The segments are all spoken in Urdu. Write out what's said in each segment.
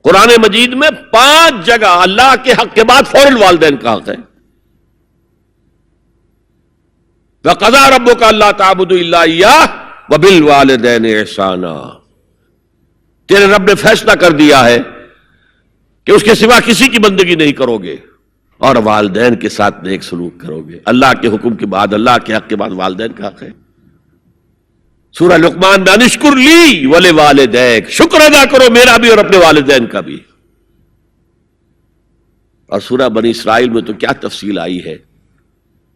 قرآن مجید میں 5 جگہ اللہ کے حق کے بعد فوراً والدین کا حق ہے. وَقَضَىٰ رَبُّكَ أَلَّا تَعْبُدُوا إِلَّا إِيَّاهُ وَبِالْوَالِدَيْنِ إِحْسَانًا. تیرے رب نے فیصلہ کر دیا ہے کہ اس کے سوا کسی کی بندگی نہیں کرو گے اور والدین کے ساتھ نیک سلوک کرو گے. اللہ کے حکم کے بعد، اللہ کے حق کے بعد والدین کا حق ہے. سورہ لقمان میں انشکر لی ولوالدیک، شکر ادا کرو میرا بھی اور اپنے والدین کا بھی. اور سورہ بنی اسرائیل میں تو کیا تفصیل آئی ہے.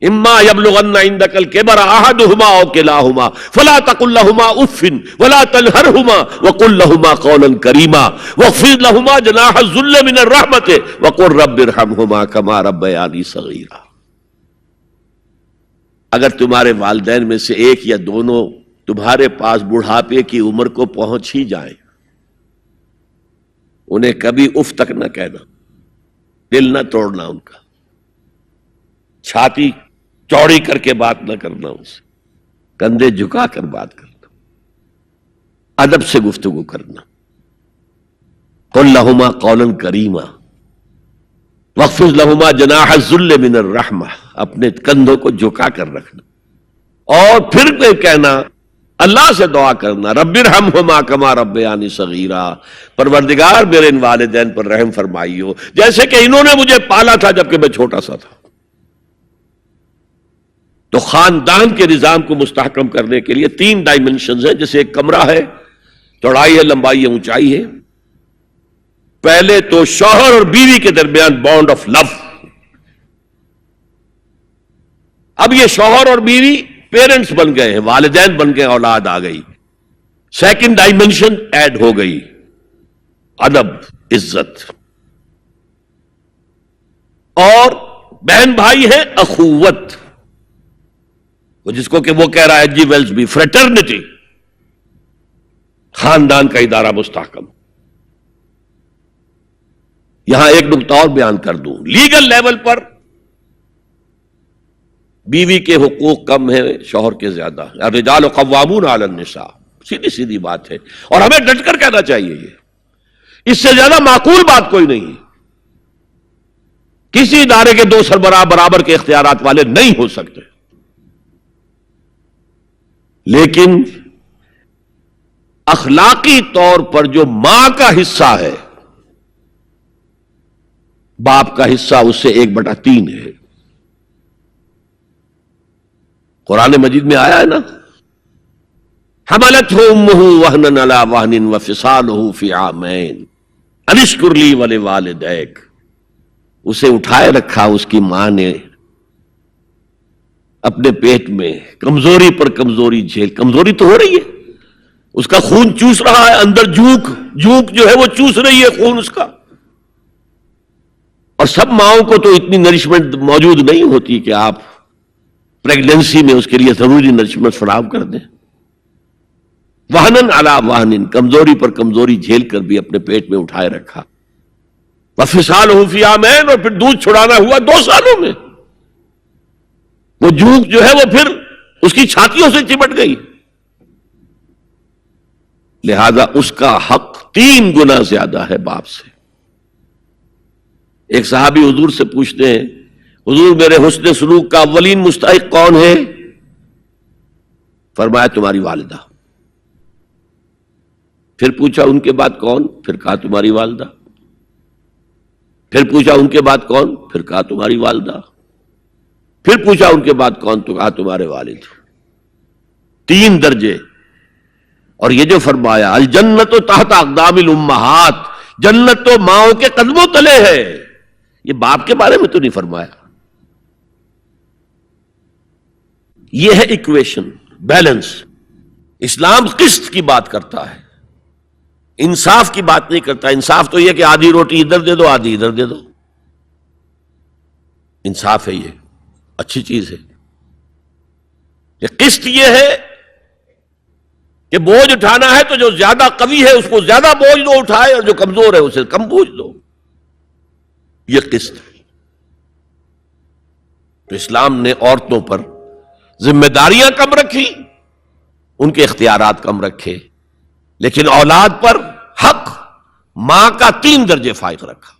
اما یبلغن عندک الکبر احدہما او کلاہما فلا تقل لہما اف ولا تنہرہما وقل لہما قولا کریما واخفض لہما جناح الذل من الرحمۃ وقل رب ارحمہما کما ربیانی صغیرا. اگر تمہارے والدین میں سے ایک یا دونوں تمہارے پاس بڑھاپے کی عمر کو پہنچ ہی جائیں، انہیں کبھی اف تک نہ کہنا، دل نہ توڑنا ان کا، چھاتی چوڑی کر کے بات نہ کرنا، ان سے کندھے جھکا کر بات کرنا، ادب سے گفتگو کرنا. قل لہما قولا کریما واخفض لہما جناح الذل من الرحمہ، اپنے کندھوں کو جھکا کر رکھنا. اور پھر کہنا، اللہ سے دعا کرنا، رب ارحمہما کما ربیانی صغیرا، پروردگار میرے ان والدین پر رحم فرمائیو جیسے کہ انہوں نے مجھے پالا تھا جبکہ میں چھوٹا سا تھا. تو خاندان کے نظام کو مستحکم کرنے کے لیے 3 ڈائمنشنز ہیں. جیسے ایک کمرہ ہے، چوڑائی ہے، لمبائی ہے، اونچائی ہے. پہلے تو شوہر اور بیوی کے درمیان بانڈ آف لو. اب یہ شوہر اور بیوی پیرنٹس بن گئے ہیں، والدین بن گئے، اولاد آ گئی. سیکنڈ ڈائمنشن ایڈ ہو گئی، ادب، عزت. اور بہن بھائی ہے، اخوت، جس کو کہ وہ کہہ رہا ہے جی ویلز بھی، فریٹرنٹی. خاندان کا ادارہ مستحکم. یہاں ایک نقطہ اور بیان کر دوں. لیگل لیول پر بیوی کے حقوق کم ہیں شوہر کے زیادہ. الرجال قوامون علی النساء، سیدھی سیدھی بات ہے، اور ہمیں ڈٹ کر کہنا چاہیے. یہ اس سے زیادہ معقول بات کوئی نہیں. کسی ادارے کے 2 سربراہ برابر کے اختیارات والے نہیں ہو سکتے. لیکن اخلاقی طور پر جو ماں کا حصہ ہے، باپ کا حصہ اس سے 1/3 ہے. قرآن مجید میں آیا ہے نا، حملتہ امہ وہنا علی وہن وفصالہ فی عامین ان اشکر لی ولوالدیک. اسے اٹھائے رکھا اس کی ماں نے اپنے پیٹ میں، کمزوری پر کمزوری جھیل. کمزوری تو ہو رہی ہے، اس کا خون چوس رہا ہے اندر، جھونک جو ہے وہ چوس رہی ہے خون اس کا. اور سب ماؤں کو تو اتنی نرشمنٹ موجود نہیں ہوتی کہ آپ پریگننسی میں اس کے لیے ضروری نرشمنٹ فراہم کر دیں. وہنن علی وہن، کمزوری پر کمزوری جھیل کر بھی اپنے پیٹ میں اٹھائے رکھا. وفصالہ فی عامین، اور پھر دودھ چھڑانا ہوا 2 سالوں میں. وہ جھونک جو ہے وہ پھر اس کی چھاتیوں سے چمٹ گئی. لہذا اس کا حق 3 گنا زیادہ ہے باپ سے. ایک صحابی حضور سے پوچھتے ہیں، حضور میرے حسن سلوک کا اولین مستحق کون ہے؟ فرمایا تمہاری والدہ. پھر پوچھا ان کے بعد کون؟ پھر کہا تمہاری والدہ. پھر پوچھا ان کے بعد کون؟ پھر کہا تمہاری والدہ. پھر پوچھا ان کے بعد کون؟ تو کہا تمہارے والد. 3 درجے. اور یہ جو فرمایا الجنت تحت اقدام الامہات، جنت تو ماؤں کے قدموں تلے ہے، یہ باپ کے بارے میں تو نہیں فرمایا. یہ ہے ایکویشن، بیلنس. اسلام قسط کی بات کرتا ہے، انصاف کی بات نہیں کرتا. انصاف تو یہ کہ آدھی روٹی ادھر دے دو، آدھی ادھر دے دو. انصاف ہے، یہ اچھی چیز ہے. یہ قسط یہ ہے کہ بوجھ اٹھانا ہے تو جو زیادہ قوی ہے اس کو زیادہ بوجھ دو اٹھائے، اور جو کمزور ہے اسے کم بوجھ دو. یہ قسط ہے. تو اسلام نے عورتوں پر ذمہ داریاں کم رکھی، ان کے اختیارات کم رکھے، لیکن اولاد پر حق ماں کا 3 درجے فائق رکھا،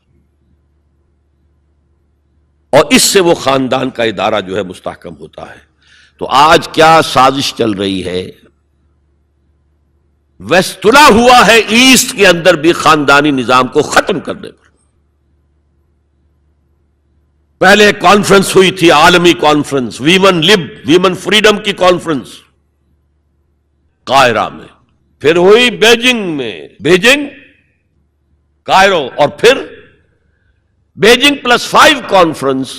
اور اس سے وہ خاندان کا ادارہ جو ہے مستحکم ہوتا ہے۔ تو آج کیا سازش چل رہی ہے؟ ویسٹ تلا ہوا ہے ایسٹ کے اندر بھی خاندانی نظام کو ختم کرنے پر۔ پہلے کانفرنس ہوئی تھی، عالمی کانفرنس، ویمن فریڈم کی کانفرنس قاہرہ میں، پھر ہوئی بیجنگ کائرو، اور پھر بیجنگ +5 کانفرنس۔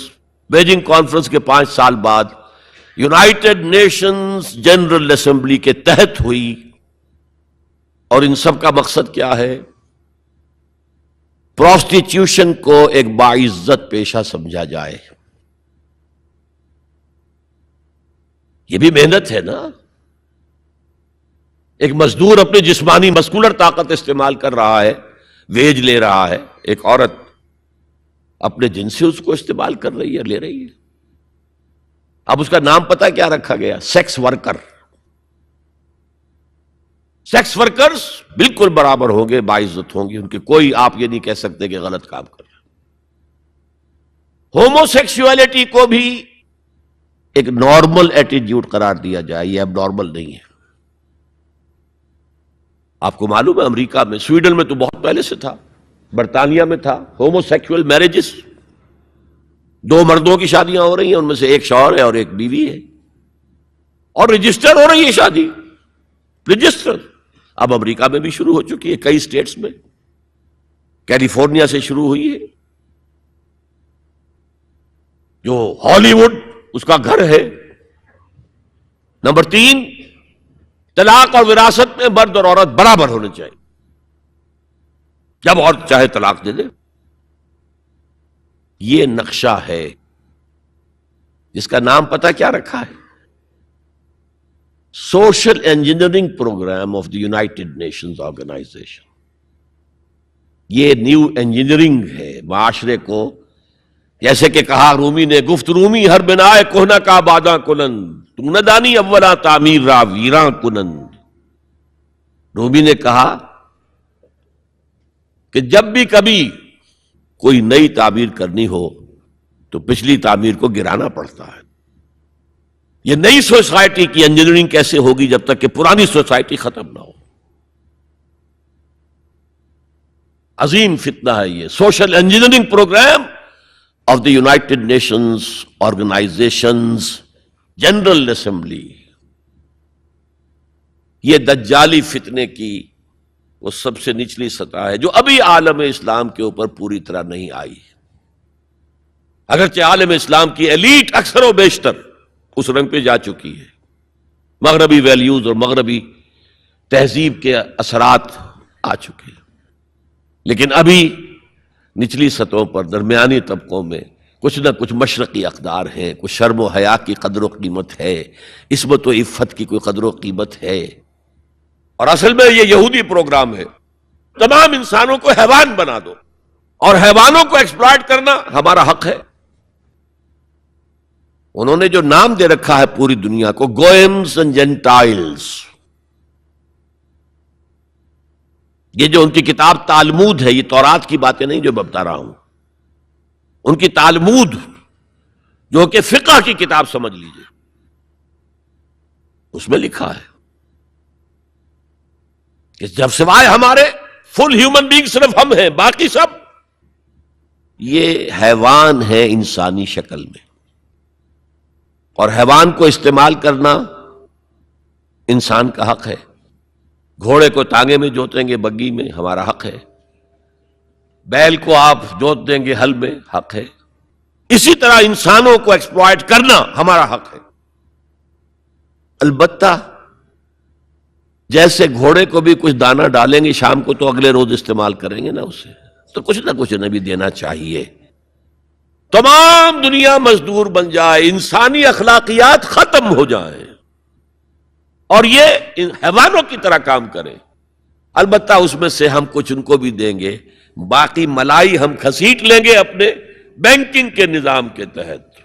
بیجنگ کانفرنس کے 5 سال بعد یونائٹڈ نیشنز جنرل اسمبلی کے تحت ہوئی، اور ان سب کا مقصد کیا ہے؟ پروسٹیٹیوشن کو ایک باعزت پیشہ سمجھا جائے۔ یہ بھی محنت ہے نا، ایک مزدور اپنی جسمانی مسکولر طاقت استعمال کر رہا ہے، ویج لے رہا ہے، ایک عورت اپنے جنس سے اس کو استعمال کر رہی ہے، لے رہی ہے۔ اب اس کا نام پتہ کیا رکھا گیا؟ Sex worker. سیکس ورکرز بالکل برابر ہوں گے، باعزت ہوں گے، ان کے کوئی آپ یہ نہیں کہہ سکتے کہ غلط کام کر رہے۔ ہومو سیکسولیٹی کو بھی ایک نارمل ایٹیٹیوڈ قرار دیا جائے، یہ اب نارمل نہیں ہے۔ آپ کو معلوم ہے امریکہ میں، سویڈن میں تو بہت پہلے سے تھا، برطانیہ میں تھا، ہومو سیکسول میرجز، 2 مردوں کی شادیاں ہو رہی ہیں، ان میں سے ایک شوہر ہے اور ایک بیوی ہے، اور رجسٹر ہو رہی ہے شادی، رجسٹر۔ اب امریکہ میں بھی شروع ہو چکی ہے، کئی اسٹیٹس میں، کیلیفورنیا سے شروع ہوئی ہے، جو ہالی ووڈ اس کا گھر ہے۔ نمبر 3، طلاق اور وراثت میں مرد اور عورت برابر ہونے چاہیے، جب عورت چاہے طلاق دے دے۔ یہ نقشہ ہے جس کا نام پتہ کیا رکھا ہے؟ Social engineering program of the United Nations organization. یہ نیو انجینئرنگ ہے معاشرے کو، جیسے کہ کہا رومی نے، گفت رومی ہر بنائے کوہنا کا باداں کنند، تو نہ دانی اولا تعمیر را ویراں کنند۔ رومی نے کہا کہ جب بھی کبھی کوئی نئی تعمیر کرنی ہو تو پچھلی تعمیر کو گرانا پڑتا ہے۔ یہ نئی سوسائٹی کی انجینئرنگ کیسے ہوگی جب تک کہ پرانی سوسائٹی ختم نہ ہو؟ عظیم فتنہ ہے یہ social engineering program of the United Nations organizations general assembly. یہ دجالی فتنے کی وہ سب سے نچلی سطح ہے جو ابھی عالم اسلام کے اوپر پوری طرح نہیں آئی۔ اگرچہ عالم اسلام کی ایلیٹ اکثر و بیشتر اس رنگ پہ جا چکی ہے، مغربی ویلیوز اور مغربی تہذیب کے اثرات آ چکے ہیں، لیکن ابھی نچلی سطحوں پر درمیانی طبقوں میں کچھ نہ کچھ مشرقی اقدار ہیں، کچھ شرم و حیا کی قدر و قیمت ہے، عصمت و عفت کی کوئی قدر و قیمت ہے۔ اور اصل میں یہ یہودی پروگرام ہے، تمام انسانوں کو حیوان بنا دو، اور حیوانوں کو ایکسپلائٹ کرنا ہمارا حق ہے۔ انہوں نے جو نام دے رکھا ہے پوری دنیا کو، گوئمز اینڈ جینٹائلز، یہ جو ان کی کتاب تالمود ہے، یہ تورات کی باتیں نہیں جو میں بتا رہا ہوں، ان کی تالمود جو کہ فقہ کی کتاب سمجھ لیجئے، اس میں لکھا ہے کہ جب سوائے ہمارے فل ہیومن بینگ صرف ہم ہیں، باقی سب یہ حیوان ہے انسانی شکل میں، اور حیوان کو استعمال کرنا انسان کا حق ہے۔ گھوڑے کو ٹانگے میں جوتیں گے بگی میں، ہمارا حق ہے۔ بیل کو آپ جوت دیں گے ہل میں، حق ہے۔ اسی طرح انسانوں کو ایکسپلائٹ کرنا ہمارا حق ہے۔ البتہ جیسے گھوڑے کو بھی کچھ دانہ ڈالیں گے شام کو تو اگلے روز استعمال کریں گے نا اسے، تو کچھ نہ کچھ انہیں بھی دینا چاہیے۔ تمام دنیا مزدور بن جائے، انسانی اخلاقیات ختم ہو جائیں اور یہ حیوانوں کی طرح کام کریں، البتہ اس میں سے ہم کچھ ان کو بھی دیں گے، باقی ملائی ہم کھسیٹ لیں گے اپنے بینکنگ کے نظام کے تحت۔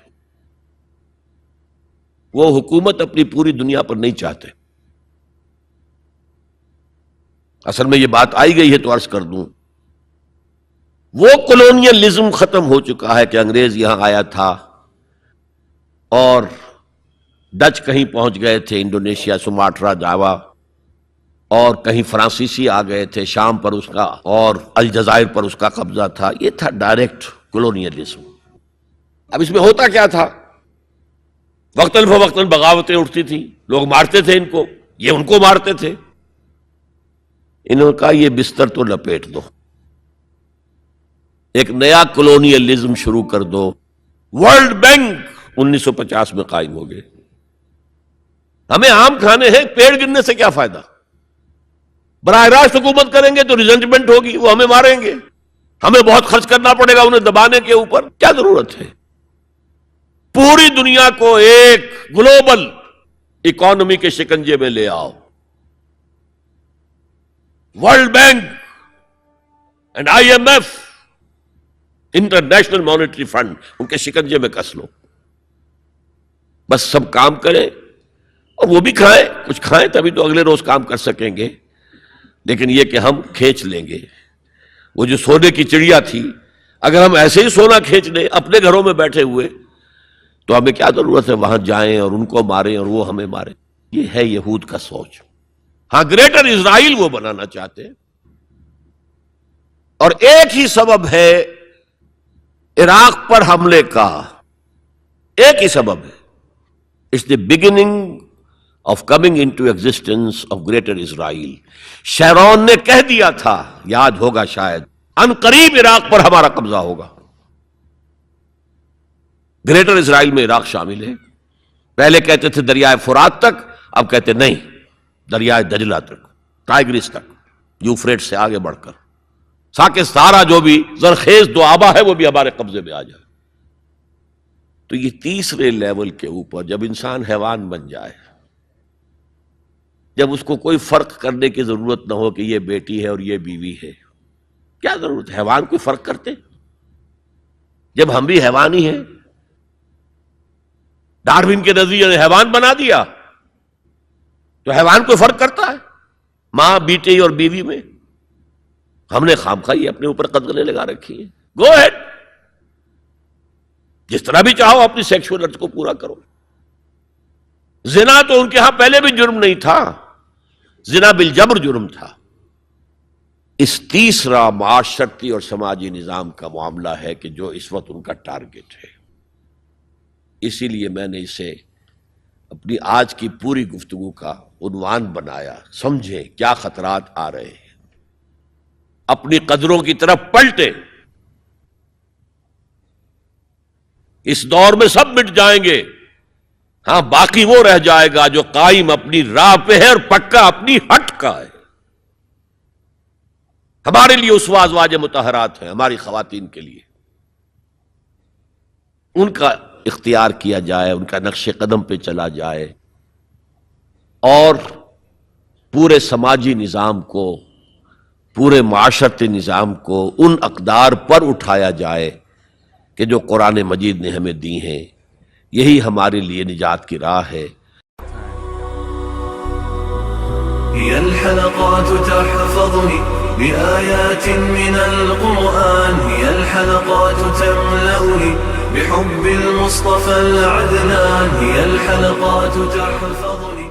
وہ حکومت اپنی پوری دنیا پر نہیں چاہتے۔ اصل میں یہ بات آئی گئی ہے تو عرض کر دوں وہ کولونیلزم ختم ہو چکا ہے کہ انگریز یہاں آیا تھا اور ڈچ کہیں پہنچ گئے تھے، انڈونیشیا، سماٹرا، جاوا، اور کہیں فرانسیسی آ گئے تھے، شام پر اس کا اور الجزائر پر اس کا قبضہ تھا. یہ تھا ڈائریکٹ کولونیلزم. اب اس میں ہوتا کیا تھا؟ وقتاً فوقتاً بغاوتیں اٹھتی تھیں، لوگ مارتے تھے ان کو، یہ ان کو مارتے تھے. انہوں نے کہا یہ بستر تو لپیٹ دو، ایک نیا کولونیلزم شروع کر دو. ورلڈ بینک 1950 میں قائم ہو گئے. ہمیں آم کھانے ہیں، پیڑ گرنے سے کیا فائدہ؟ براہ راست حکومت کریں گے تو ریزنٹمنٹ ہوگی، وہ ہمیں ماریں گے، ہمیں بہت خرچ کرنا پڑے گا انہیں دبانے کے اوپر. کیا ضرورت ہے؟ پوری دنیا کو ایک گلوبل اکانومی کے شکنجے میں لے آؤ. World bank and IMF، international monetary fund, ان کے شکنجے میں کس لو. بس سب کام کریں اور وہ بھی کھائیں، کچھ کھائیں تبھی تو اگلے روز کام کر سکیں گے. لیکن یہ کہ ہم کھینچ لیں گے. وہ جو سونے کی چڑیا تھی، اگر ہم ایسے ہی سونا کھینچ لیں اپنے گھروں میں بیٹھے ہوئے تو ہمیں کیا ضرورت ہے وہاں جائیں اور ان کو ماریں اور وہ ہمیں ماریں. یہ ہے یہود کا سوچ. ہاں، گریٹر اسرائیل وہ بنانا چاہتے ہیں، اور ایک ہی سبب ہے عراق پر حملے کا، ایک ہی سبب ہے. It's the beginning of coming into existence of greater Israel. Sharon نے کہہ دیا تھا، یاد ہوگا شاید، ان قریب عراق پر ہمارا قبضہ ہوگا. گریٹر اسرائیل میں عراق شامل ہے. پہلے کہتے تھے دریائے فرات تک، اب کہتے نہیں، دریائے دجلہ تک، ٹائگرس تک، یوفریٹ سے آگے بڑھ کر تاکہ سارا جو بھی زرخیز دوآبا ہے وہ بھی ہمارے قبضے میں آ جائے. تو یہ تیسرے لیول کے اوپر جب انسان حیوان بن جائے، جب اس کو کوئی فرق کرنے کی ضرورت نہ ہو کہ یہ بیٹی ہے اور یہ بیوی ہے، کیا ضرورت ہے؟ حیوان کوئی فرق کرتے؟ جب ہم بھی حیوان ہی ہیں. ڈارون کے نظریے نے حیوان بنا دیا تو حیوان کوئی فرق کرتا ہے ماں بیٹی اور بیوی میں؟ ہم نے خامخواہ اپنے اوپر قدغنیں لگا رکھی ہیں. گو ہیڈ، جس طرح بھی چاہو اپنی سیکشول ارج کو پورا کرو. زنا تو ان کے ہاں پہلے بھی جرم نہیں تھا، زنا بالجبر جرم تھا. اس تیسرا معاشرتی اور سماجی نظام کا معاملہ ہے کہ جو اس وقت ان کا ٹارگٹ ہے. اسی لیے میں نے اسے اپنی آج کی پوری گفتگو کا عنوان بنایا. سمجھیں کیا خطرات آ رہے ہیں، اپنی قدروں کی طرف پلٹیں. اس دور میں سب مٹ جائیں گے، ہاں باقی وہ رہ جائے گا جو قائم اپنی راہ پہ ہے اور پکا اپنی ہٹ کا ہے. ہمارے لیے اسوہ ازواج مطہرات ہیں، ہماری خواتین کے لیے. ان کا اختیار کیا جائے، ان کا نقش قدم پہ چلا جائے، اور پورے سماجی نظام کو، پورے معاشرتی نظام کو ان اقدار پر اٹھایا جائے کہ جو قرآن مجید نے ہمیں دی ہیں. یہی ہمارے لیے نجات کی راہ ہے. هي الحلقات تحفظني بآيات من القرآن، هي الحلقات تملأني بحب المصطفى العدنان، هي الحلقات تحفظني